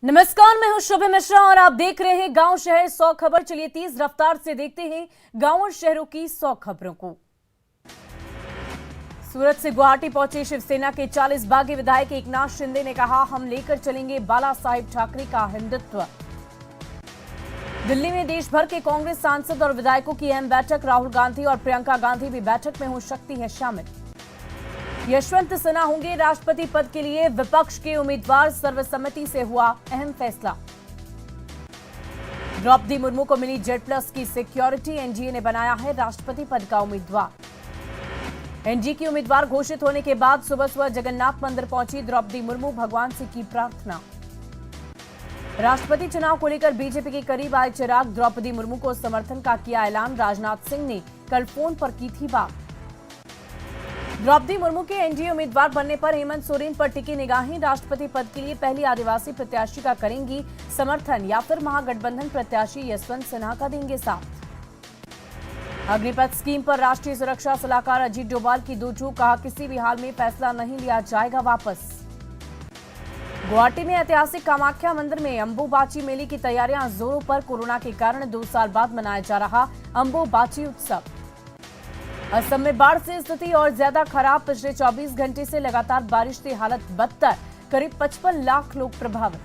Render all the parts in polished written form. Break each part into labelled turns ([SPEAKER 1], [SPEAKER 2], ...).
[SPEAKER 1] नमस्कार, मैं हूं शुभ मिश्रा और आप देख रहे हैं गांव शहर 100 खबर। चलिए तेज रफ्तार से देखते हैं गांव और शहरों की 100 खबरों को। सूरत से गुवाहाटी पहुंचे शिवसेना के 40 बागी विधायक एकनाथ शिंदे ने कहा, हम लेकर चलेंगे बाला साहिब ठाकरे का हिंदुत्व। दिल्ली में देश भर के कांग्रेस सांसद और विधायकों की अहम बैठक। राहुल गांधी और प्रियंका गांधी भी बैठक में हो सकती है शामिल। यशवंत सिन्हा होंगे राष्ट्रपति पद के लिए विपक्ष के उम्मीदवार। सर्वसम्मति से हुआ अहम फैसला। द्रौपदी मुर्मू को मिली जेड+ की सिक्योरिटी। एनडीए ने बनाया है राष्ट्रपति पद का उम्मीदवार। एनडीए की उम्मीदवार घोषित होने के बाद सुबह सुबह जगन्नाथ मंदिर पहुंची द्रौपदी मुर्मू। भगवान से की प्रार्थना। राष्ट्रपति चुनाव को लेकर बीजेपी के करीब आए चिराग। द्रौपदी मुर्मू को समर्थन का किया ऐलान। राजनाथ सिंह ने कल फोन पर की थी बात। द्रौपदी मुर्मू के एनडीए उम्मीदवार बनने पर हेमंत सोरेन पर टिकी निगाहें। राष्ट्रपति पद के लिए पहली आदिवासी प्रत्याशी का करेंगी समर्थन या फिर महागठबंधन प्रत्याशी यशवंत सिन्हा का देंगे साथ। अग्निपथ स्कीम पर राष्ट्रीय सुरक्षा सलाहकार अजीत डोभाल की दो टूक। कहा, किसी भी हाल में फैसला नहीं लिया जाएगा वापस। गुवाहाटी में ऐतिहासिक कामाख्या मंदिर में अंबुबाची मेले की तैयारियां जोरों पर। कोरोना के कारण 2 साल बाद मनाया जा रहा अंबुबाची उत्सव। असम में बाढ़ से स्थिति और ज्यादा खराब। पिछले 24 घंटे से लगातार बारिश से हालत बदतर। करीब 55 लाख लोग प्रभावित।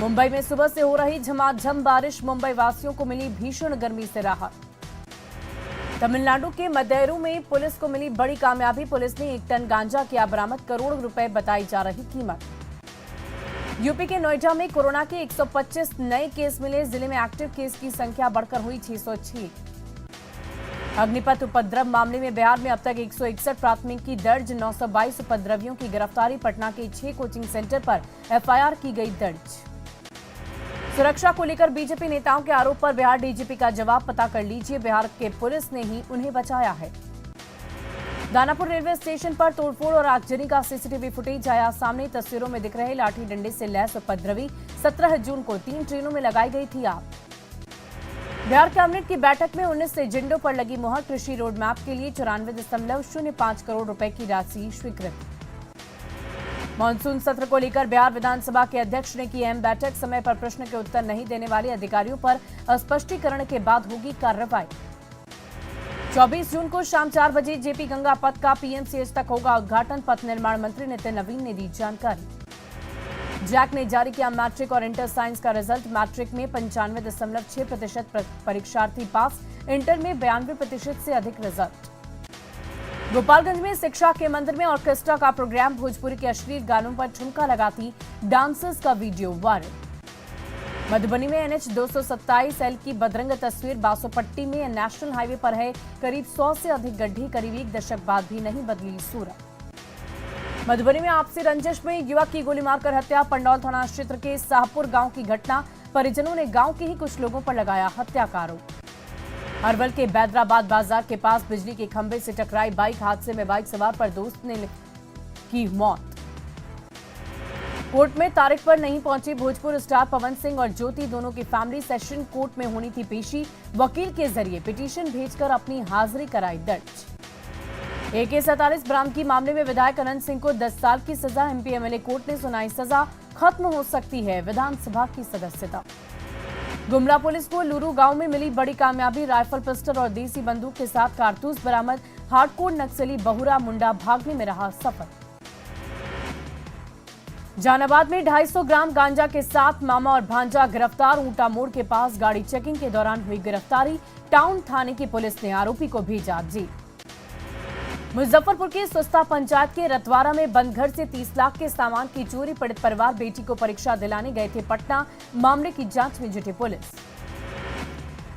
[SPEAKER 1] मुंबई में सुबह से हो रही झमाझम बारिश। मुंबई वासियों को मिली भीषण गर्मी से राहत। तमिलनाडु के मदैरू में पुलिस को मिली बड़ी कामयाबी। पुलिस ने 1 टन गांजा किया बरामद। करोड़ रुपए बताई जा रही कीमत। यूपी के नोएडा में कोरोना के 125 नए केस मिले। जिले में एक्टिव केस की संख्या बढ़कर हुई 606। अग्निपथ उपद्रव मामले में बिहार में अब तक 161 प्राथमिकी दर्ज। 922 उपद्रवियों की गिरफ्तारी। पटना के 6 कोचिंग सेंटर पर एफआईआर की गई दर्ज। सुरक्षा को लेकर बीजेपी नेताओं के आरोप पर बिहार डीजीपी का जवाब। पता कर लीजिए, बिहार के पुलिस ने ही उन्हें बचाया है। दानापुर रेलवे स्टेशन पर तोड़फोड़ और आगजनी का सीसीटीवी फुटेज आया सामने। तस्वीरों में दिख रहे लाठी डंडे से लैस उपद्रवी। 17 जून को 3 ट्रेनों में लगाई गई थी आग। बिहार कैबिनेट की बैठक में 19 एजेंडों पर लगी मुहर। कृषि रोड मैप के लिए 94.05 करोड़ रुपए की राशि स्वीकृत। मानसून सत्र को लेकर बिहार विधानसभा के अध्यक्ष ने की अहम बैठक। समय पर प्रश्न के उत्तर नहीं देने वाले अधिकारियों पर स्पष्टीकरण के बाद होगी कार्रवाई। 24 जून को शाम 4 बजे जेपी गंगा पथ का पीएमसीएच तक होगा उद्घाटन। पथ निर्माण मंत्री नितिन नवीन ने दी जानकारी। जैक ने जारी किया मैट्रिक और इंटर साइंस का रिजल्ट। मैट्रिक में 95.6% परीक्षार्थी पास। इंटर में 92% से अधिक रिजल्ट। गोपालगंज में शिक्षा के मंदिर में ऑर्केस्ट्रा का प्रोग्राम। भोजपुरी के अश्लील गानों पर ठुमका लगाती डांसर्स का वीडियो वायरल। मधुबनी में NH 227L की बदरंग तस्वीर। बासोपट्टी में नेशनल हाईवे पर है करीब 100 से अधिक गड्ढे। करीब 1 दशक बाद भी नहीं बदली सूरत। मधुबनी में आपसी रंजिश में युवक की गोली मारकर हत्या। पंडौल थाना क्षेत्र के शाहपुर गांव की घटना। परिजनों ने गांव के ही कुछ लोगों पर लगाया हत्या का आरोप। अरवल के बैदराबाद बाजार के पास बिजली के खंभे से टकराई बाइक। हादसे में बाइक सवार पर दोस्त ने की मौत। कोर्ट में तारीख पर नहीं पहुंची भोजपुर स्टार पवन सिंह और ज्योति। दोनों की फैमिली सेशन कोर्ट में होनी थी पेशी। वकील के जरिए पिटीशन भेजकर अपनी हाजिरी कराई दर्ज। AK-47 बरामदगी मामले में विधायक अनंत सिंह को 10 साल की सजा। MP MLA कोर्ट ने सुनाई सजा। खत्म हो सकती है विधानसभा की सदस्यता। गुमला पुलिस को लूरू गांव में मिली बड़ी कामयाबी। राइफल, पिस्टल और देसी बंदूक के साथ कारतूस बरामद। हार्डकोर नक्सली बहुरा मुंडा भागने में रहा सफल। जहानाबाद में 250 ग्राम गांजा के साथ मामा और भांजा गिरफ्तार। ऊंटा मोड़ के पास गाड़ी चेकिंग के दौरान हुई गिरफ्तारी। टाउन थाने की पुलिस ने आरोपी को भेजा जेल। मुजफ्फरपुर के सुस्ता पंचायत के रतवारा में बंद घर से 30 लाख के सामान की चोरी। पीड़ित परिवार बेटी को परीक्षा दिलाने गए थे पटना। मामले की जांच में जुटी पुलिस।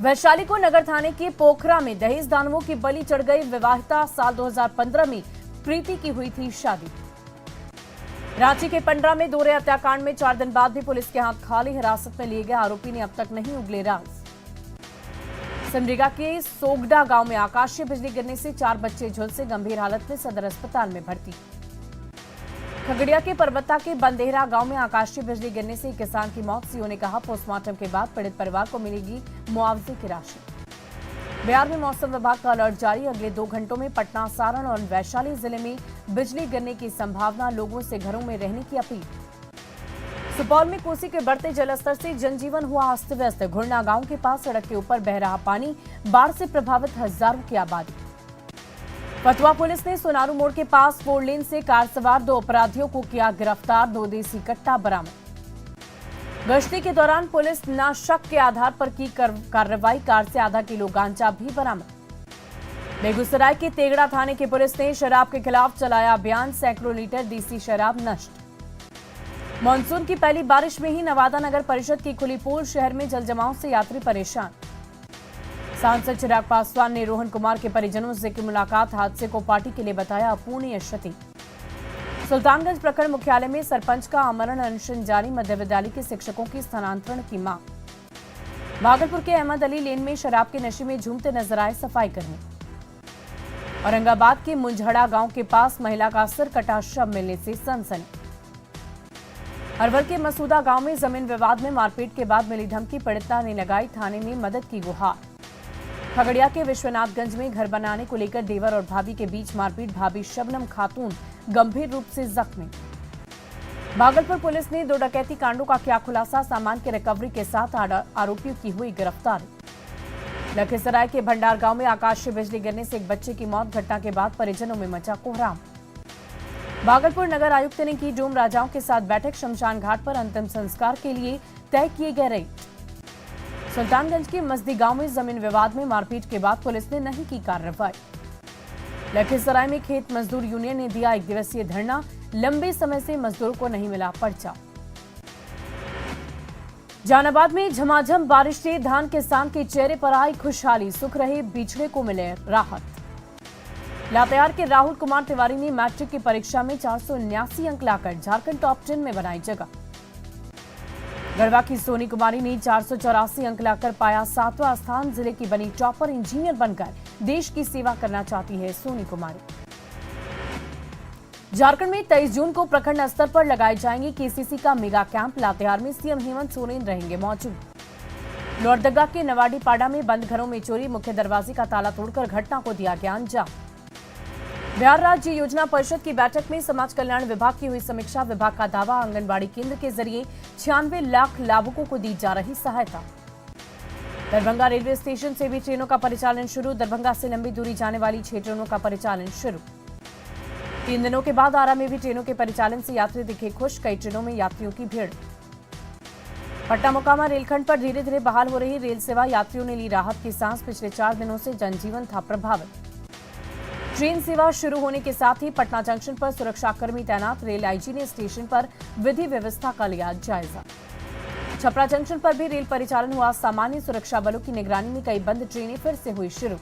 [SPEAKER 1] वैशाली को नगर थाने के पोखरा में दहेज दानवों की बलि चढ़ गई विवाहिता। साल 2015 में प्रीति की हुई थी शादी। रांची के पंडरा में दोहरे हत्याकांड में 4 दिन बाद भी पुलिस के हाथ खाली। हिरासत में लिए गए आरोपी ने अब तक नहीं उगले राज। सिमडेगा के सोगडा गांव में आकाशीय बिजली गिरने से 4 बच्चे झुलसे। गंभीर हालत में सदर अस्पताल में भर्ती। खगड़िया के परबत्ता के बंदेहरा गांव में आकाशीय बिजली गिरने से किसान की मौत। सीओ ने कहा, पोस्टमार्टम के बाद पीड़ित परिवार को मिलेगी मुआवजे की राशि। बिहार में मौसम विभाग का अलर्ट जारी। अगले 2 घंटों में पटना, सारण और वैशाली जिले में बिजली गिरने की संभावना। लोगों से घरों में रहने की अपील। सुपौल में कोसी के बढ़ते जलस्तर से जनजीवन हुआ अस्त व्यस्त। घुड़ना गांव के पास सड़क के ऊपर बह रहा पानी, बाढ़ से प्रभावित हजारों की आबादी। फतुहा पुलिस ने सोनारू मोड़ के पास 4 लेन से कार सवार 2 अपराधियों को किया गिरफ्तार, 2 देसी कट्टा बरामद। गश्ती के दौरान पुलिस ने शक के आधार पर की कार्रवाई, कार से आधा किलो गांजा भी बरामद। बेगूसराय के तेगड़ा थाने की पुलिस ने शराब के खिलाफ चलाया अभियान, सैकड़ों लीटर देसी शराब नष्ट। मानसून की पहली बारिश में ही नवादा नगर परिषद की खुली पोल, शहर में जलजमाव से यात्री परेशान। सांसद चिराग पासवान ने रोहन कुमार के परिजनों से की मुलाकात, हादसे को पार्टी के लिए बताया अपूरणीय क्षति। सुल्तानगंज प्रखंड मुख्यालय में सरपंच का आमरण अनशन जारी, मध्य विद्यालय के शिक्षकों की स्थानांतरण की मांग। भागलपुर के अहमद अली लेन में शराब के नशे में झूमते नजर आए सफाई कर्मी। औरंगाबाद के मुंझड़ा गांव के पास महिला का सिर कटा शव मिलने से सनसनी। अरवल के मसूदा गांव में जमीन विवाद में मारपीट के बाद मिली धमकी, पीड़िता ने लगाई थाने में मदद की गुहार। खगड़िया के विश्वनाथगंज में घर बनाने को लेकर देवर और भाभी के बीच मारपीट, भाभी शबनम खातून गंभीर रूप से जख्मी। भागलपुर पुलिस ने 2 डकैती कांडों का किया खुलासा, सामान की रिकवरी के साथ आरोपियों की हुई गिरफ्तारी। लखीसराय के भंडार गांव में आकाशीय बिजली गिरने से एक बच्चे की मौत, घटना के बाद परिजनों में मचा कोहराम। भागलपुर नगर आयुक्त ने की डोम राजाओं के साथ बैठक, शमशान घाट पर अंतिम संस्कार के लिए तय किए गए रेट। सुल्तानगंज के मस्दी गांव में जमीन विवाद में मारपीट के बाद पुलिस ने नहीं की कार्रवाई। लखीसराय में खेत मजदूर यूनियन ने दिया 1 दिवसीय धरना, लंबे समय से मजदूरों को नहीं मिला पर्चा। जहानाबाद में झमाझम बारिश से धान किसान के चेहरे पर आई खुशहाली, सुख रहे बिछड़े को मिले राहत। लातेहार के राहुल कुमार तिवारी ने मैट्रिक की परीक्षा में 479 अंक लाकर झारखंड टॉप 10 में बनाई जगह। गढ़वा की सोनी कुमारी ने 484 अंक लाकर पाया 7वां स्थान, जिले की बनी टॉपर, इंजीनियर बनकर देश की सेवा करना चाहती है सोनी कुमारी। झारखंड में 23 जून को प्रखंड स्तर पर लगाए जाएंगे केसीसी का मेगा कैंप, लातेहार में सीएम हेमंत सोरेन रहेंगे मौजूद। लोहरदगा के नवाडी पाड़ा में बंद घरों में चोरी, मुख्य दरवाजे का ताला तोड़कर घटना को दिया गया अंजाम। बिहार राज्य योजना परिषद की बैठक में समाज कल्याण विभाग की हुई समीक्षा, विभाग का दावा आंगनबाड़ी केंद्र के जरिए 96 लाख लाभुकों को दी जा रही सहायता। दरभंगा रेलवे स्टेशन से भी ट्रेनों का परिचालन शुरू, दरभंगा से लंबी दूरी जाने वाली 6 ट्रेनों का परिचालन शुरू। 3 दिनों के बाद आरा में भी ट्रेनों के परिचालन से यात्री दिखे खुश, कई ट्रेनों में यात्रियों की भीड़। पटना मोकामा रेलखंड पर धीरे धीरे बहाल हो रही रेल सेवा, यात्रियों ने ली राहत की सांस, पिछले 4 दिनों से जनजीवन था प्रभावित। ट्रेन सेवा शुरू होने के साथ ही पटना जंक्शन पर सुरक्षाकर्मी तैनात, रेल आईजी ने स्टेशन पर विधि व्यवस्था का लिया जायजा। छपरा जंक्शन पर भी रेल परिचालन हुआ सामान्य, सुरक्षा बलों की निगरानी में कई बंद ट्रेनें फिर से हुई शुरू।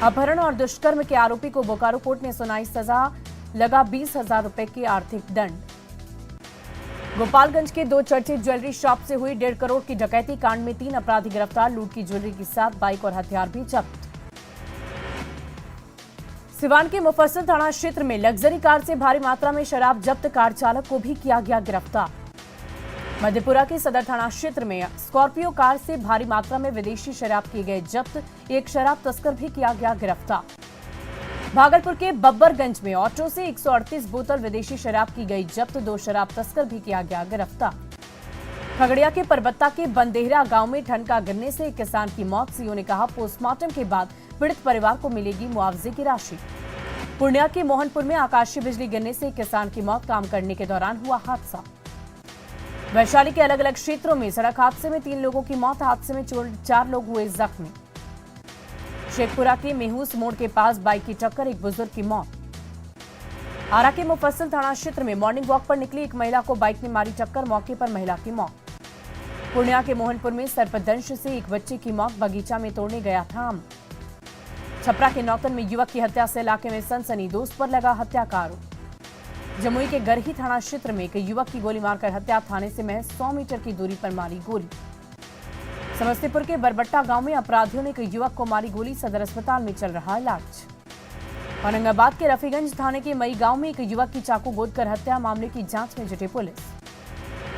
[SPEAKER 1] अपहरण और दुष्कर्म के आरोपी को बोकारो कोर्ट ने सुनाई सजा, लगा 20,000 रुपए के आर्थिक दंड। गोपालगंज के 2 चर्चित ज्वेलरी शॉप से हुई 1.5 करोड़ की डकैती कांड में 3 अपराधी गिरफ्तार, लूट की ज्वेलरी के साथ बाइक और हथियार भी जब्त। सिवान के मुफस्सिल थाना क्षेत्र में लग्जरी कार से भारी मात्रा में शराब जब्त, कार चालक को भी किया गया गिरफ्तार। मधेपुरा के सदर थाना क्षेत्र में स्कॉर्पियो कार से भारी मात्रा में विदेशी शराब किए गए जब्त, एक शराब तस्कर भी किया गया गिरफ्तार। भागलपुर के बब्बरगंज में ऑटो से 138 बोतल विदेशी शराब की गई जब्त, 2 शराब तस्कर भी किया गया गिरफ्तार। खगड़िया के परबत्ता के बंदेहरा गांव में ठनका गिरने से एक किसान की मौत, सीओ ने कहा पोस्टमार्टम के बाद पीड़ित परिवार को मिलेगी मुआवजे की राशि। पूर्णिया के मोहनपुर में आकाशीय बिजली गिरने से एक किसान की मौत, काम करने के दौरान हुआ हादसा। वैशाली के अलग अलग क्षेत्रों में सड़क हादसे में 3 लोगों की मौत, हादसे में 4 लोग हुए जख्मी। शेखपुरा के मेहूस मोड़ के पास बाइक की टक्कर, एक बुजुर्ग की मौत। आरा के मुफस्सिल थाना क्षेत्र में मॉर्निंग वॉक पर निकली एक महिला को बाइक ने मारी टक्कर, मौके पर महिला की मौत। पूर्णिया के मोहनपुर में सर्पदंश से एक बच्चे की मौत, बगीचा में तोड़ने गया था आम। छपरा के नौतन में युवक की हत्या से इलाके में सनसनी, दोस्त पर लगा हत्या का आरोप। जमुई के गरही थाना क्षेत्र में एक युवक की गोली मारकर हत्या, थाने से महज 100 मीटर की दूरी पर मारी गोली। समस्तीपुर के बरबट्टा गांव में अपराधियों ने एक युवक को मारी गोली, सदर अस्पताल में चल रहा इलाज। औरंगाबाद के रफीगंज थाने के मई गांव में एक युवक की चाकू गोदकर हत्या, मामले की जांच में जुटी पुलिस।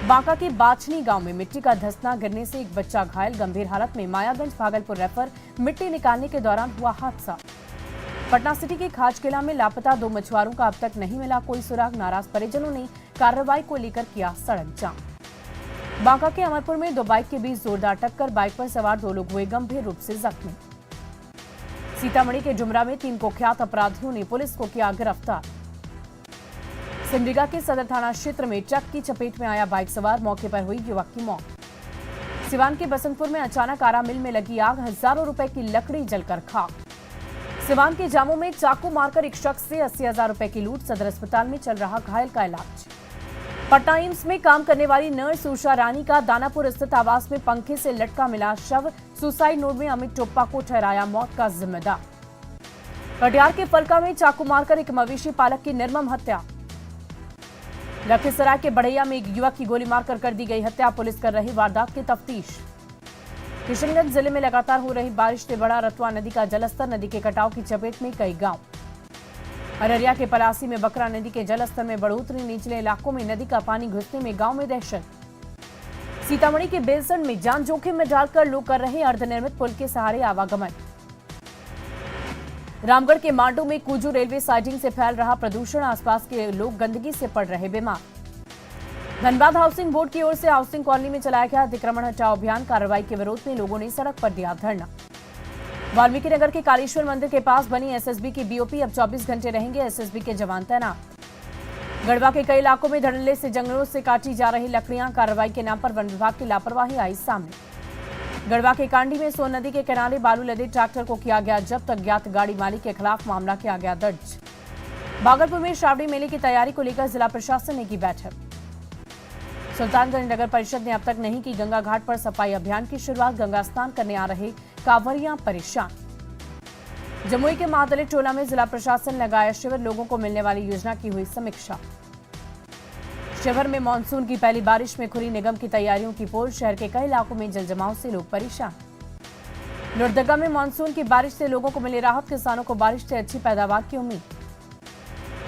[SPEAKER 1] बांका के बाछनी गांव में मिट्टी का धंसना गिरने से एक बच्चा घायल, गंभीर हालत में मायागंज भागलपुर रेफर, मिट्टी निकालने के दौरान हुआ हादसा। पटना सिटी के खाजकिला में लापता 2 मछुआरों का अब तक नहीं मिला कोई सुराग, नाराज परिजनों ने कार्रवाई को लेकर किया सड़क जाम। बांका के अमरपुर में दो बाइक के बीच जोरदार टक्कर, बाइक पर सवार दो लोग हुए गंभीर रूप से जख्मी। सीतामढ़ी के जुमरा में 3 कुख्यात अपराधियों ने पुलिस को किया गिरफ्तार। सिमडेगा के सदर थाना क्षेत्र में ट्रक की चपेट में आया बाइक सवार, मौके पर हुई युवक की मौत। सिवान के बसंतपुर में अचानक आरा मिल में लगी आग, हजारों रुपए की लकड़ी जलकर खाक। सिवान के जामू में चाकू मारकर एक शख्स से 80,000 रुपए की लूट, सदर अस्पताल में चल रहा घायल का इलाज। पटना एम्स में काम करने वाली नर्स उषा रानी का दानापुर स्थित आवास में पंखे से लटका मिला शव, सुसाइड नोट में अमित टोप्पा को ठहराया मौत का जिम्मेदार। कटिहार के फलका में चाकू मारकर एक मवेशी पालक की निर्मम हत्या। लखीसराय के बढ़ैया में एक युवक की गोली मारकर कर दी गई हत्या, पुलिस कर रही वारदात की तफ्तीश। किशनगंज जिले में लगातार हो रही बारिश से बढ़ा रतवा नदी का जलस्तर, नदी के कटाव की चपेट में कई गांव। अररिया के पलासी में बकरा नदी के जलस्तर में बढ़ोतरी, निचले इलाकों में नदी का पानी घुसने में गांव में दहशत। सीतामढ़ी के बेलसंड में जान जोखिम में डालकर लोग कर रहे अर्धनिर्मित पुल के सहारे आवागमन। रामगढ़ के मांडू में कूजू रेलवे साइडिंग से फैल रहा प्रदूषण, आसपास के लोग गंदगी से पड़ रहे बीमार। धनबाद हाउसिंग बोर्ड की ओर से हाउसिंग कॉलोनी में चलाया गया अतिक्रमण हटाओ अभियान, कार्रवाई के विरोध में लोगों ने सड़क पर दिया धरना। वाल्मीकि नगर के कालेश्वर मंदिर के पास बनी एसएसबी की बीओपी, अब 24 घंटे रहेंगे एसएसबी के जवान तैनात। गढ़वा के कई इलाकों में धड़ल्ले से जंगलों से काटी जा रही लकड़ियां, कार्रवाई के नाम पर वन विभाग की लापरवाही आई सामने। गढ़वा के कांडी में सोन नदी के किनारे बालू लदे ट्रैक्टर को किया गया जब्त, अज्ञात गाड़ी मालिक के खिलाफ मामला किया गया दर्ज। भागलपुर में श्रावणी मेले की तैयारी को लेकर जिला प्रशासन ने की बैठक। सुल्तानगंज नगर परिषद ने अब तक नहीं की गंगा घाट पर सफाई अभियान की शुरुआत, गंगा स्नान करने आ रहे कांवरियां परेशान। जमुई के महादलित टोला में जिला प्रशासन लगाया शिविर, लोगों को मिलने वाली योजना की हुई समीक्षा। शिविर में मानसून की पहली बारिश में खुली निगम की तैयारियों की पोल, शहर के कई इलाकों में जलजमाव से लोग परेशान। लोहरदगा में मानसून की बारिश से लोगों को मिली राहत, किसानों को बारिश से अच्छी पैदावार की उम्मीद।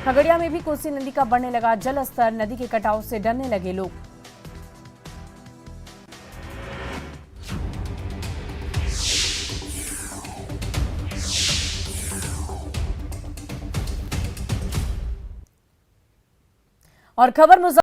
[SPEAKER 1] खगड़िया में भी कोसी नदी का बढ़ने लगा जल स्तर, नदी के कटाव से डरने लगे लोग। और खबर